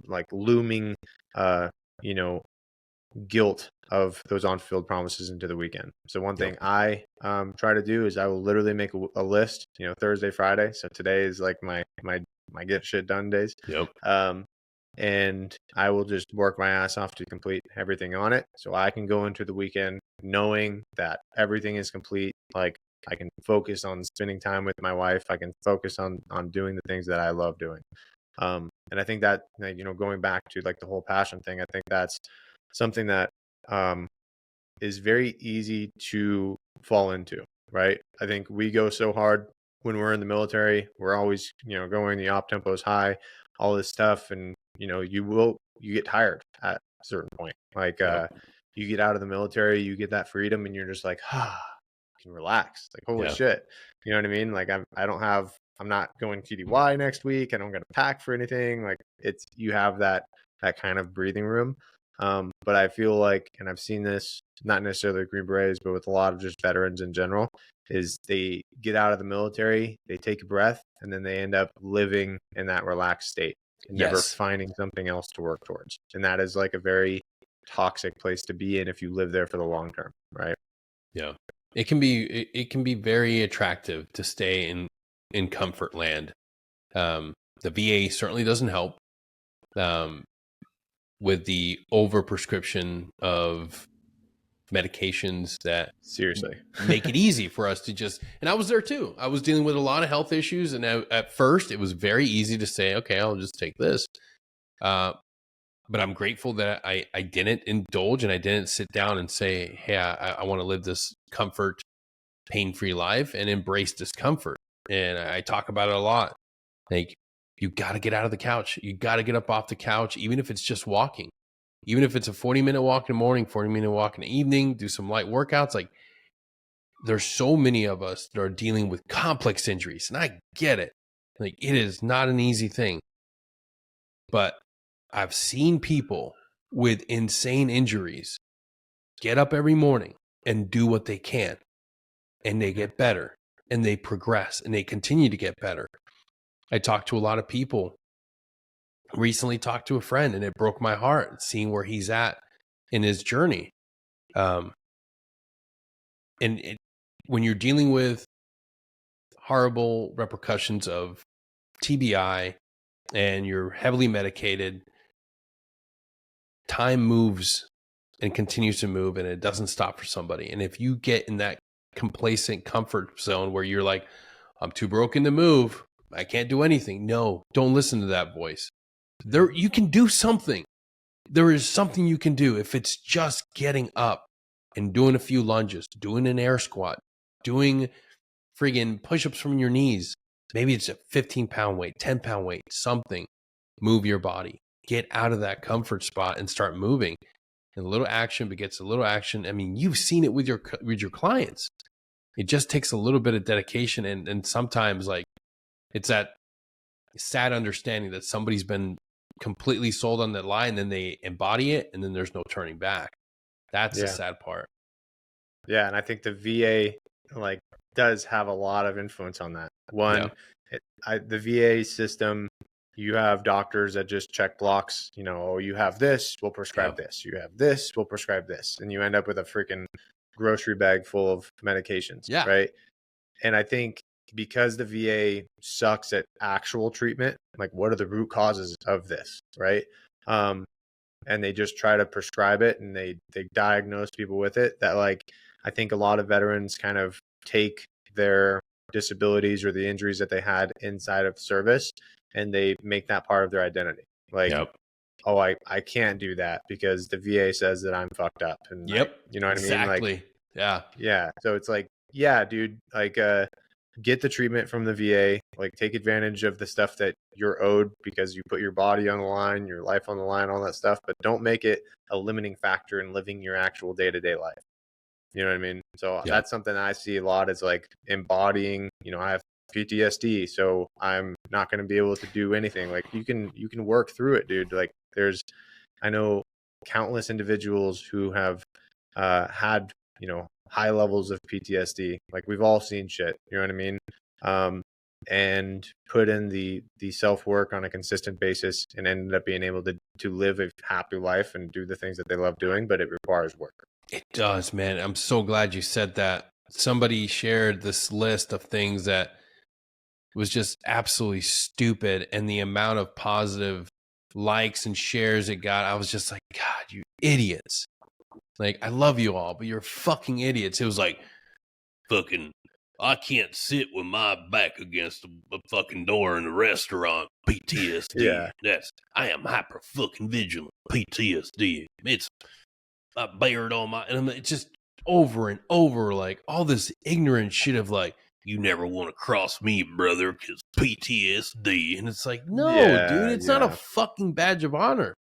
like looming, guilt of those unfulfilled promises into the weekend. So one thing I try to do is I will literally make a list, Thursday, Friday. So today is like my get shit done days. And I will just work my ass off to complete everything on it, so I can go into the weekend knowing that everything is complete. Like, I can focus on spending time with my wife. I can focus on doing the things that I love doing. And I think that, going back to like the whole passion thing, I think that's something that is very easy to fall into, right? I think we go so hard when we're in the military. We're always, going, the op tempo is high, all this stuff. And, you get tired at a certain point. Like, you get out of the military, you get that freedom, and you're just like, you can relax. Like, holy shit. You know what I mean? Like, I'm not going TDY next week. I don't got to pack for anything. Like, you have that kind of breathing room. But I feel like, and I've seen this, not necessarily Green Berets, but with a lot of just veterans in general, is they get out of the military, they take a breath, and then they end up living in that relaxed state and never finding something else to work towards. And that is like a very toxic place to be in if you live there for the long term, right? Yeah. It can be very attractive to stay in comfort land. The VA certainly doesn't help. With the overprescription of medications that seriously make it easy for us to just, and I was there too. I was dealing with a lot of health issues. And at first it was very easy to say, okay, I'll just take this. But I'm grateful that I didn't indulge and I didn't sit down and say, hey, I want to live this comfort, pain-free life and embrace discomfort. And I talk about it a lot. Like, you got to get out of the couch. You got to get up off the couch, even if it's just walking. Even if it's a 40-minute walk in the morning, 40-minute walk in the evening, do some light workouts. Like, there's so many of us that are dealing with complex injuries, and I get it. Like, it is not an easy thing, but I've seen people with insane injuries get up every morning and do what they can, and they get better, and they progress, and they continue to get better. I talked to a lot of people. Recently talked to a friend, and it broke my heart seeing where he's at in his journey. And when you're dealing with horrible repercussions of TBI and you're heavily medicated, time moves and continues to move, and it doesn't stop for somebody. And if you get in that complacent comfort zone where you're like, I'm too broken to move, I can't do anything. No, don't listen to that voice. There, you can do something. There is something you can do. If it's just getting up and doing a few lunges, doing an air squat, doing friggin' push-ups from your knees. Maybe it's a 15-pound weight, 10-pound weight, something. Move your body. Get out of that comfort spot and start moving. And a little action begets a little action. I mean, you've seen it with your clients. It just takes a little bit of dedication, and sometimes, like, it's that sad understanding that somebody's been completely sold on that lie, and then they embody it, and then there's no turning back. That's the sad part. Yeah, and I think the VA like does have a lot of influence on that. One, the VA system, you have doctors that just check blocks. You know, oh, you have this, we'll prescribe this. You have this, we'll prescribe this, and you end up with a freaking grocery bag full of medications. Yeah. Right. And I think because the VA sucks at actual treatment, like what are the root causes of this, right? And they just try to prescribe it, and they diagnose people with it, that like I think a lot of veterans kind of take their disabilities or the injuries that they had inside of service, and they make that part of their identity. Like, oh, I can't do that because the VA says that I'm fucked up. And you know what I mean? Like, yeah. So it's like, yeah, dude, like, get the treatment from the VA, like take advantage of the stuff that you're owed because you put your body on the line, your life on the line, all that stuff, but don't make it a limiting factor in living your actual day-to-day life. You know what I mean? So that's something I see a lot, is like embodying, you know, I have PTSD, so I'm not going to be able to do anything. Like you can work through it, dude. Like I know countless individuals who have had, you know, high levels of PTSD. Like we've all seen shit, you know what I mean? And put in the self-work on a consistent basis and ended up being able to live a happy life and do the things that they love doing, but it requires work. It does, man. I'm so glad you said that. Somebody shared this list of things that was just absolutely stupid, and the amount of positive likes and shares it got, I was just like, God, you idiots. Like, I love you all, but you're fucking idiots. It was like, fucking, I can't sit with my back against a fucking door in a restaurant. PTSD. I am hyper fucking vigilant. PTSD. I bared on my, and it's just over and over, like all this ignorant shit of like, you never want to cross me, brother, because PTSD. And it's like, no, dude, it's not a fucking badge of honor.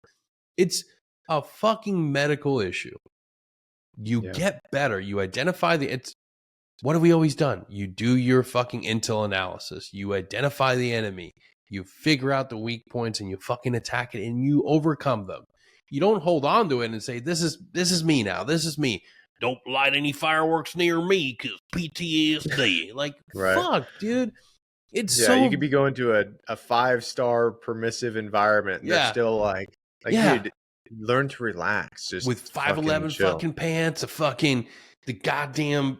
It's a fucking medical issue. You get better. You identify what have we always done? You do your fucking intel analysis. You identify the enemy. You figure out the weak points and you fucking attack it and you overcome them. You don't hold on to it and say, this is me now. This is me. Don't light any fireworks near me because PTSD. Like, fuck, dude. It's you could be going to a 5-star permissive envirbement. And they're still like, dude, learn to relax. Just with 5'11" fucking pants, the goddamn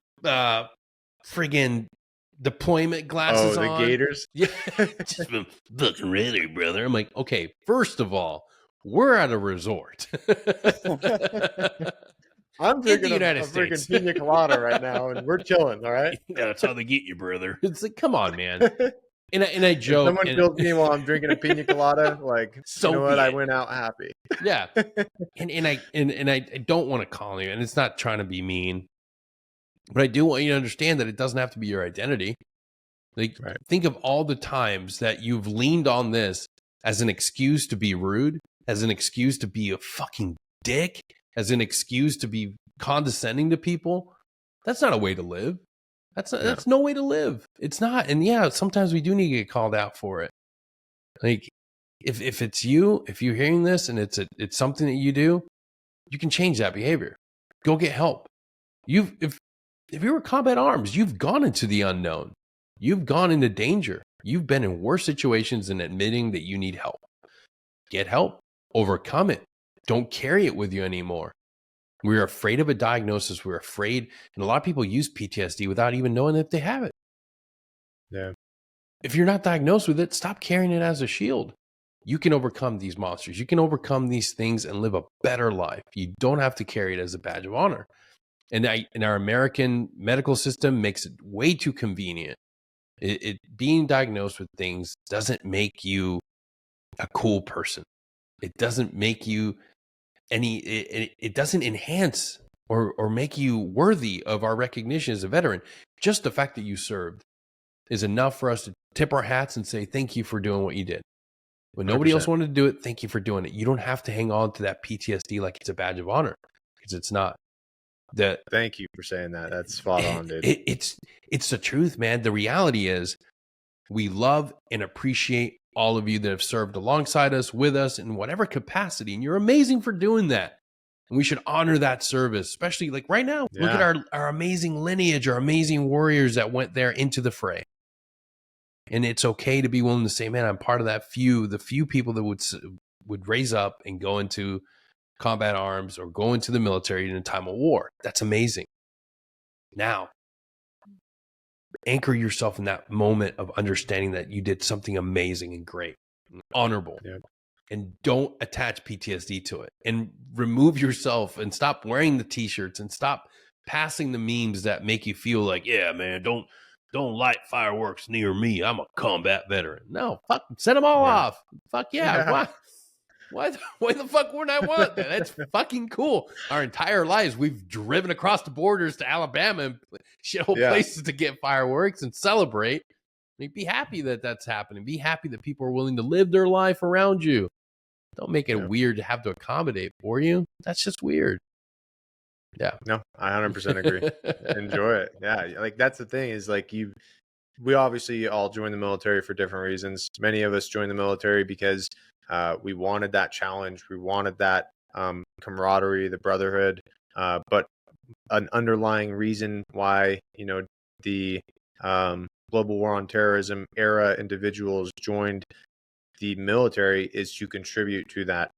friggin' deployment glasses on. Oh, the Gators? Yeah. Just been fucking ready, brother. I'm like, okay, first of all, we're at a resort. I'm drinking a freaking pina colada right now, and we're chilling, all right? Yeah, that's how they get you, brother. It's like, come on, man. And I joke. If someone kills me while I'm drinking a pina colada, like, so you know what? I went out happy. Yeah. And I don't want to call you, and it's not trying to be mean, but I do want you to understand that it doesn't have to be your identity. Like, think of all the times that you've leaned on this as an excuse to be rude, as an excuse to be a fucking dick, as an excuse to be condescending to people. That's not a way to live. Yeah. That's no way to live. It's not. And yeah, sometimes we do need to get called out for it. Like if it's you, if you're hearing this and it's something that you do, you can change that behavior. Go get help. If you were combat arms, you've gone into the unknown. You've gone into danger. You've been in worse situations than admitting that you need help. Get help. Overcome it. Don't carry it with you anymore. We're afraid of a diagnosis. We're afraid. And a lot of people use PTSD without even knowing that they have it. Yeah. If you're not diagnosed with it, stop carrying it as a shield. You can overcome these monsters. You can overcome these things and live a better life. You don't have to carry it as a badge of honor. And our American medical system makes it way too convenient. Being diagnosed with things doesn't make you a cool person. It doesn't make you it doesn't enhance or make you worthy of our recognition as a veteran. Just the fact that you served is enough for us to tip our hats and say, thank you for doing what you did. When nobody 100%. else wanted to do it, thank you for doing it. You don't have to hang on to that PTSD like it's a badge of honor, because it's not. Thank you for saying that. That's spot on, dude. It's the truth, man. The reality is we love and appreciate all of you that have served alongside us, with us in whatever capacity. And you're amazing for doing that. And we should honor that service, especially like right now. Yeah. Look at our amazing lineage, our amazing warriors that went there into the fray. And it's okay to be willing to say, man, I'm part of the few people that would raise up and go into combat arms or go into the military in a time of war. That's amazing. Now, anchor yourself in that moment of understanding that you did something amazing and great and honorable. Yeah. And don't attach PTSD to it, and remove yourself and stop wearing the t-shirts and stop passing the memes that make you feel like, yeah, man, don't light fireworks near me. I'm a combat veteran. No, fuck, set them all off. Fuck yeah. Why the fuck wouldn't I want that? That's fucking cool. Our entire lives, we've driven across the borders to Alabama and shithole places to get fireworks and celebrate. Like, be happy that that's happening. Be happy that people are willing to live their life around you. Don't make it weird to have to accommodate for you. That's just weird. Yeah. No, I 100% agree. Enjoy it. Yeah. Like, that's the thing is, like, we obviously all joined the military for different reasons. Many of us joined the military because we wanted that challenge. We wanted that camaraderie, the brotherhood. But an underlying reason why, the global war on terrorism era individuals joined the military is to contribute to that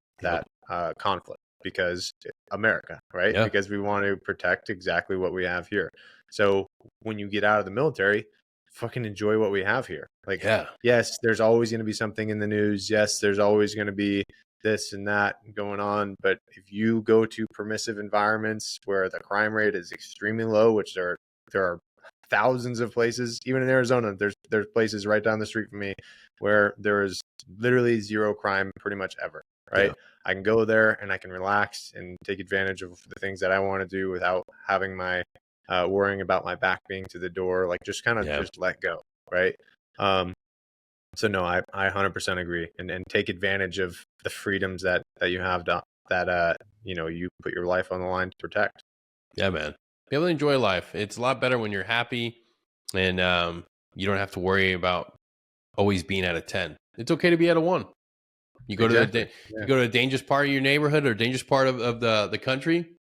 conflict, because America, right? Yeah. Because we want to protect exactly what we have here. So when you get out of the military, fucking enjoy what we have here. Like, yes, there's always going to be something in the news. Yes, there's always going to be this and that going on. But if you go to permissive environments where the crime rate is extremely low, which there are thousands of places, even in Arizona, there's places right down the street from me where there is literally zero crime pretty much ever, right? Yeah. I can go there and I can relax and take advantage of the things that I want to do without having my worrying about my back being to the door, like just kind of just let go, right? So no, I 100% agree, and take advantage of the freedoms that you have that you put your life on the line to protect. Yeah, man. Be able to enjoy life. It's a lot better when you're happy and you don't have to worry about always being at a 10. It's okay to be at a 1. You go to you go to a dangerous part of your neighborhood or dangerous part of the country,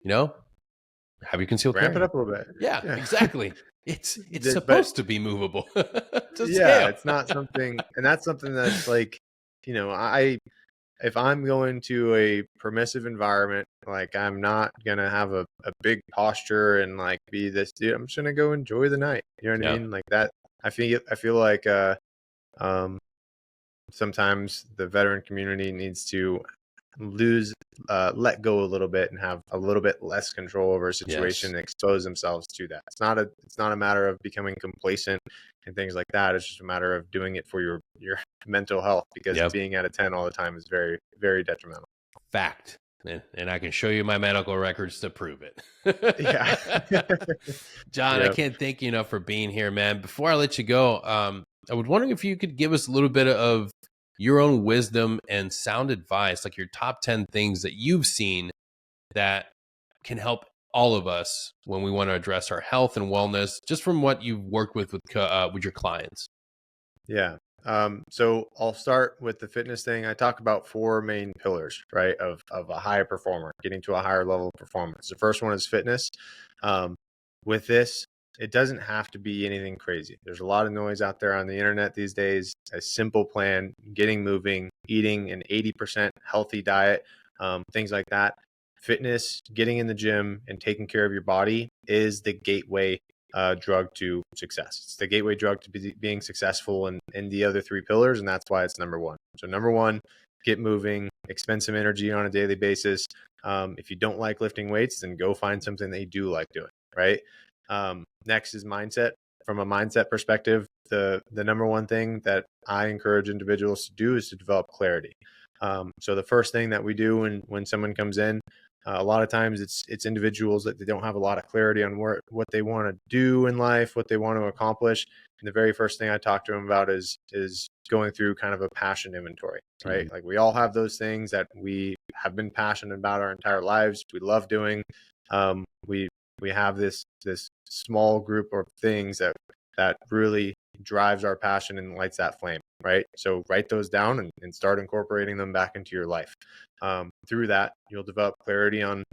have your concealed carry. Ramp it up a little bit. Yeah. Exactly. It's supposed to be movable. It's not something, and that's something that's like, if I'm going to a permissive environment, like, I'm not gonna have a big posture and like be this dude. I'm just gonna go enjoy the night. You know what I mean? Like that. I feel like sometimes the veteran community needs to let go a little bit and have a little bit less control over a situation and expose themselves to that. It's not a matter of becoming complacent and things like that. It's just a matter of doing it for your mental health, because being at a 10 all the time is very, very detrimental. Fact. And I can show you my medical records to prove it. Jon, I can't thank you enough for being here, man. Before I let you go, I was wondering if you could give us a little bit of your own wisdom and sound advice, like your top 10 things that you've seen that can help all of us when we want to address our health and wellness, just from what you've worked with your clients? Yeah. So I'll start with the fitness thing. I talk about four main pillars, right, of a high performer, getting to a higher level of performance. The first one is fitness. Um, with this, it doesn't have to be anything crazy. There's a lot of noise out there on the internet these days. A simple plan, getting moving, eating an 80% healthy diet, things like that. Fitness, getting in the gym and taking care of your body is the gateway drug to success. It's the gateway drug to being successful in the other three pillars, and that's why it's number one. So number one, get moving, expend some energy on a daily basis. If you don't like lifting weights, then go find something that you do like doing, right? Next is mindset. From a mindset perspective, the number one thing that I encourage individuals to do is to develop clarity. So the first thing that we do when someone comes in, a lot of times it's individuals that they don't have a lot of clarity on what they want to do in life, what they want to accomplish. And the very first thing I talk to them about is going through kind of a passion inventory, right? Like we all have those things that we have been passionate about our entire lives. We love doing. We have this small group of things that really drives our passion and lights that flame, right? So write those down and start incorporating them back into your life. Through that, you'll develop clarity on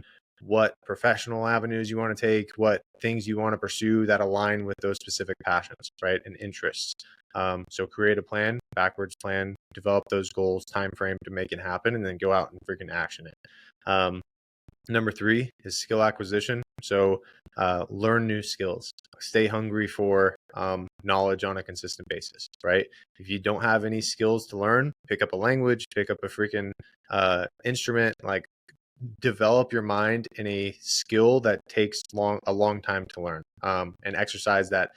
what professional avenues you want to take, what things you want to pursue that align with those specific passions, right, and interests. So create a plan, backwards plan, develop those goals, time frame to make it happen, and then go out and freaking action it. Number three is skill acquisition. So learn new skills. Stay hungry for knowledge on a consistent basis, right? If you don't have any skills to learn, pick up a language, pick up a freaking instrument, like develop your mind in a skill that takes a long time to learn, and exercise that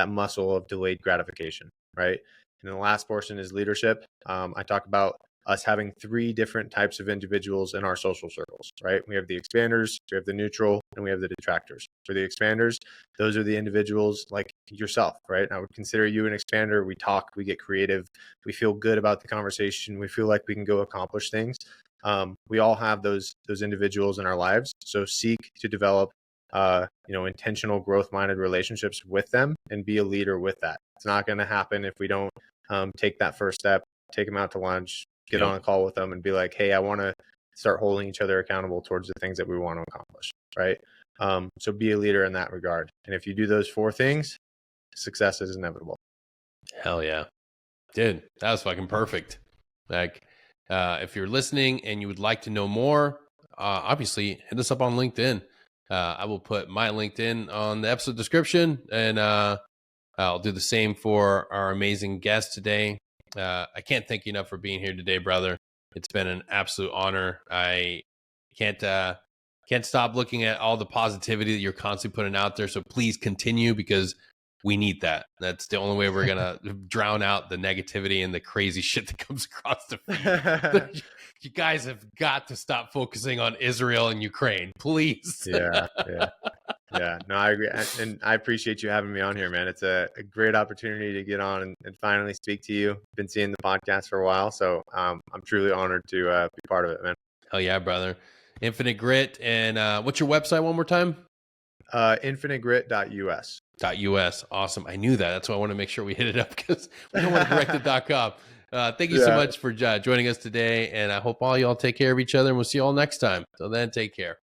muscle of delayed gratification, right? And the last portion is leadership. I talk about us having three different types of individuals in our social circles, right? We have the expanders, we have the neutral, and we have the detractors. For the expanders, those are the individuals like yourself, right? I would consider you an expander. We talk, we get creative, we feel good about the conversation, we feel like we can go accomplish things. We all have those individuals in our lives. So seek to develop intentional growth-minded relationships with them and be a leader with that. It's not going to happen if we don't take that first step, take them out to lunch, get on a call with them and be like, hey, I want to start holding each other accountable towards the things that we want to accomplish, right? So be a leader in that regard. And if you do those four things, success is inevitable. Hell yeah. Dude, that was fucking perfect. Like, if you're listening and you would like to know more, obviously hit us up on LinkedIn. I will put my LinkedIn on the episode description, and I'll do the same for our amazing guest today. I can't thank you enough for being here today, brother. It's been an absolute honor. I can't stop looking at all the positivity that you're constantly putting out there. So please continue, because we need that. That's the only way we're going to drown out the negativity and the crazy shit that comes across the feed. You guys have got to stop focusing on Israel and Ukraine, please. Yeah, no, I agree. And I appreciate you having me on here, man. It's a great opportunity to get on and finally speak to you. Been seeing the podcast for a while, so I'm truly honored to be part of it, man. Oh yeah, brother. Infinite Grit. And what's your website one more time? InfiniteGrit.us. .us. Awesome. I knew that. That's why I want to make sure we hit it up, because we don't want to direct it .com. Thank you so much for joining us today. And I hope all y'all take care of each other, and we'll see you all next time. Till then, take care.